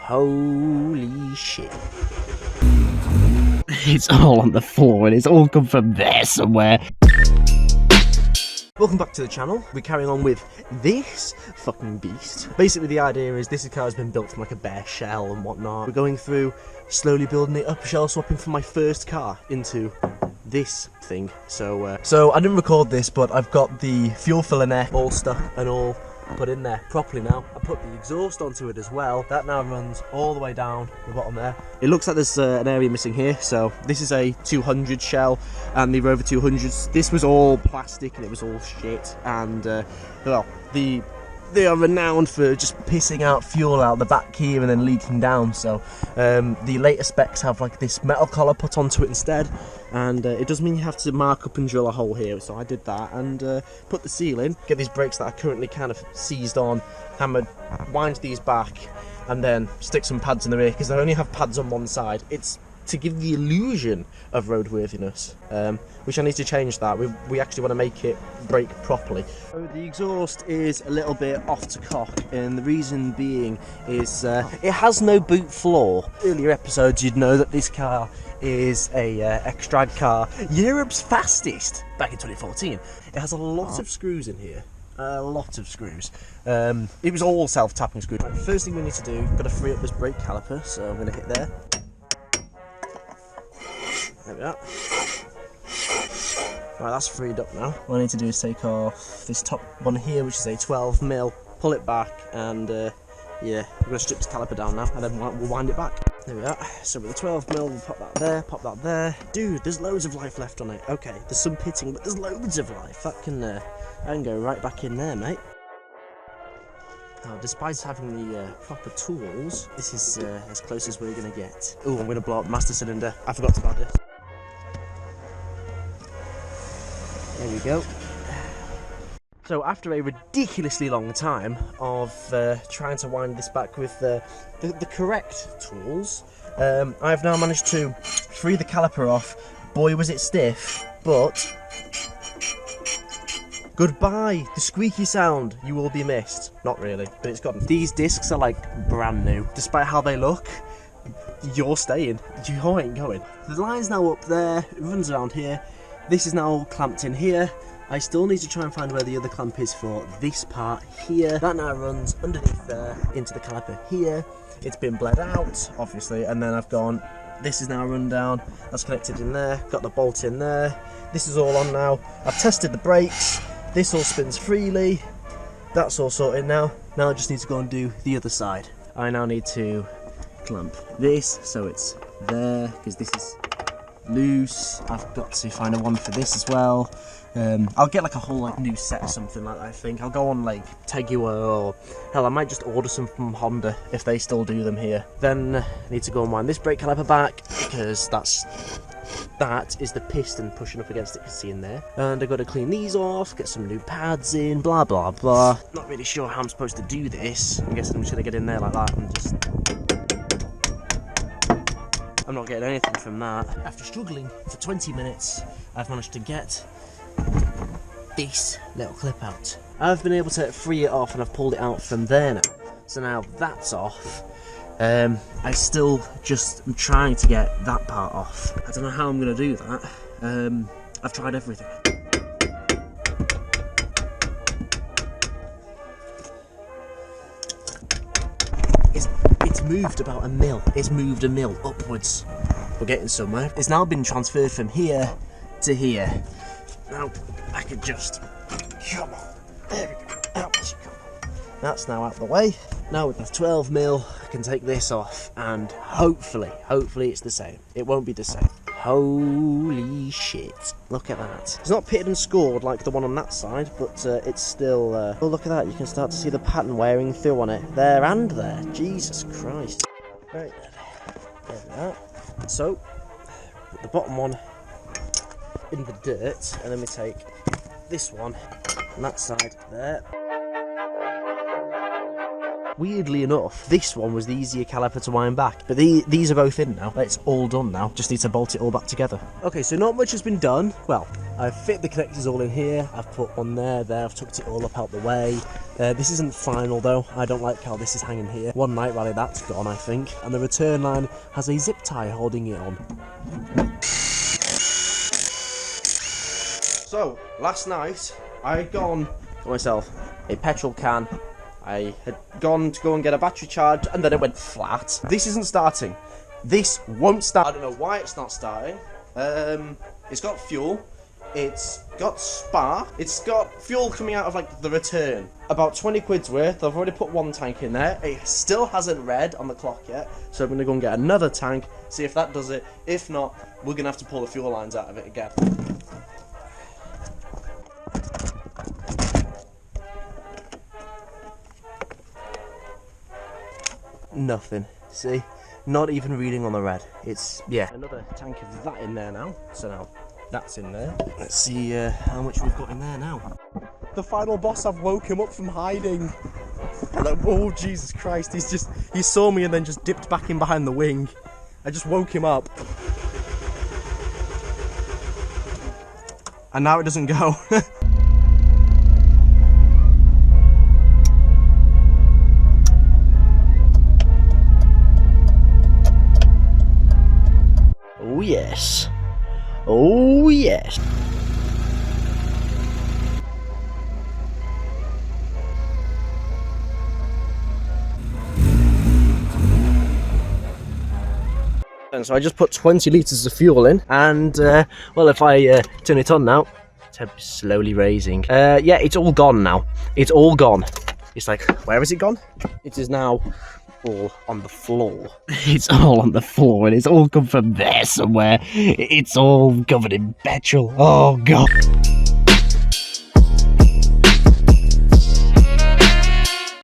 Holy shit. It's all on the floor and it's all come from there somewhere. Welcome back to the channel. We're carrying on with this fucking beast. Basically the idea is this car has been built from like a bare shell and whatnot. We're going through, slowly building it up, shell swapping from my first car into this thing. So I didn't record this, but I've got the fuel filler neck all stuck and all put in there properly now. I put the exhaust onto it as well. That now runs all the way down the bottom there. It looks like there's an area missing here. So this is a 200 shell and the Rover 200s. This was all plastic and it was all shit. And well, they are renowned for just pissing out fuel out the back here and then leaking down. So the later specs have like this metal collar put onto it instead, and it does mean you have to mark up and drill a hole here. So I did that and put the seal in, get these brakes that are currently kind of seized on, hammered, wind these back, and then stick some pads in the rear because I only have pads on one side. It's to give the illusion of roadworthiness, which I need to change that. We actually want to make it brake properly. So the exhaust is a little bit off to cock, and the reason being is it has no boot floor. Earlier episodes you'd know that this car is a X-Drag car, Europe's fastest, back in 2014. It has a lot of screws in here. A lot of screws. It was all self-tapping screws. Right, first thing we need to do, got to free up this brake caliper, so I'm going to hit there. There we are. Right, that's freed up now. What I need to do is take off this top one here, which is a 12mm, pull it back, and yeah, we're going to strip this caliper down now, and then we'll wind it back. There we are. So with the 12mm, we'll pop that there, pop that there. Dude, there's loads of life left on it. Okay, there's some pitting, but there's loads of life. That can go right back in there, mate. Now, despite having the proper tools, this is as close as we're going to get. Oh, I'm going to blow up master cylinder. I forgot about this. There we go. So after a ridiculously long time of trying to wind this back with the correct tools, I have now managed to free the caliper off. Boy, was it stiff, but goodbye, the squeaky sound, you will be missed. Not really, but it's gone. These discs are like brand new. Despite how they look, you're staying. You ain't going. The line's now up there, it runs around here. This is now clamped in here. I still need to try and find where the other clamp is for this part here. That now runs underneath there into the caliper here. It's been bled out, obviously, and then I've gone, this is now run down, that's connected in there, got the bolt in there. This is all on now. I've tested the brakes, this all spins freely, that's all sorted now. Now I just need to go and do the other side. I now need to clamp this so it's there, because this is loose. I've got to find a one for this as well. I'll get like a whole like new set or something like that. I think I'll go on like Tegua, or hell, I might just order some from Honda if they still do them here. Then I need to go and wind this brake caliper back, because that is the piston pushing up against it, you can see in there. And I've got to clean these off, get some new pads in, blah blah blah. Not really sure how I'm supposed to do this. I'm guessing I'm just gonna get in there like that and just... I'm not getting anything from that. After struggling for 20 minutes, I've managed to get this little clip out. I've been able to free it off and I've pulled it out from there now. So now that's off. I still just am trying to get that part off. I don't know how I'm going to do that. I've tried everything. It's moved about a mil. It's moved a mil upwards. We're getting somewhere. It's now been transferred from here to here. Now I can just, come on, there we go. Out you come. That's now out of the way. Now with the 12mm, I can take this off, and hopefully it's the same. It won't be the same. Holy shit! Look at that. It's not pitted and scored like the one on that side, but it's still. Oh, look at that! You can start to see the pattern wearing through on it there and there. Jesus Christ! Right, there we are. So, put the bottom one in the dirt, and then we take this one on that side there. Weirdly enough, this one was the easier caliper to wind back, but these are both in now. It's all done now, just need to bolt it all back together. Okay, so not much has been done. Well, I've fit the connectors all in here, I've put one there, I've tucked it all up out the way. This isn't final though, I don't like how this is hanging here. One night rally, that's gone I think. And the return line has a zip tie holding it on. So, last night, I had gone for myself a petrol can. I had gone to go and get a battery charge, and then it went flat. This isn't starting. This won't start. I don't know why it's not starting. It's got fuel. It's got spark. It's got fuel coming out of like the return. About 20 quid's worth. I've already put one tank in there. It still hasn't read on the clock yet. So I'm going to go and get another tank, see if that does it. If not, we're going to have to pull the fuel lines out of it again. Nothing. See? Not even reading on the red. It's, yeah. Another tank of that in there now. So now that's in there. Let's see how much we've got in there now. The final boss, I've woke him up from hiding. Like, oh, Jesus Christ. He saw me and then just dipped back in behind the wing. I just woke him up. And now it doesn't go. Oh yes. Oh yes. And so I just put 20 litres of fuel in, and well, if I turn it on now, temp is slowly raising. Yeah, it's all gone now. It's all gone. It's like, where is it gone? It is now all on the floor. It's all on the floor, and it's all come from there somewhere. It's all covered in petrol. Oh god.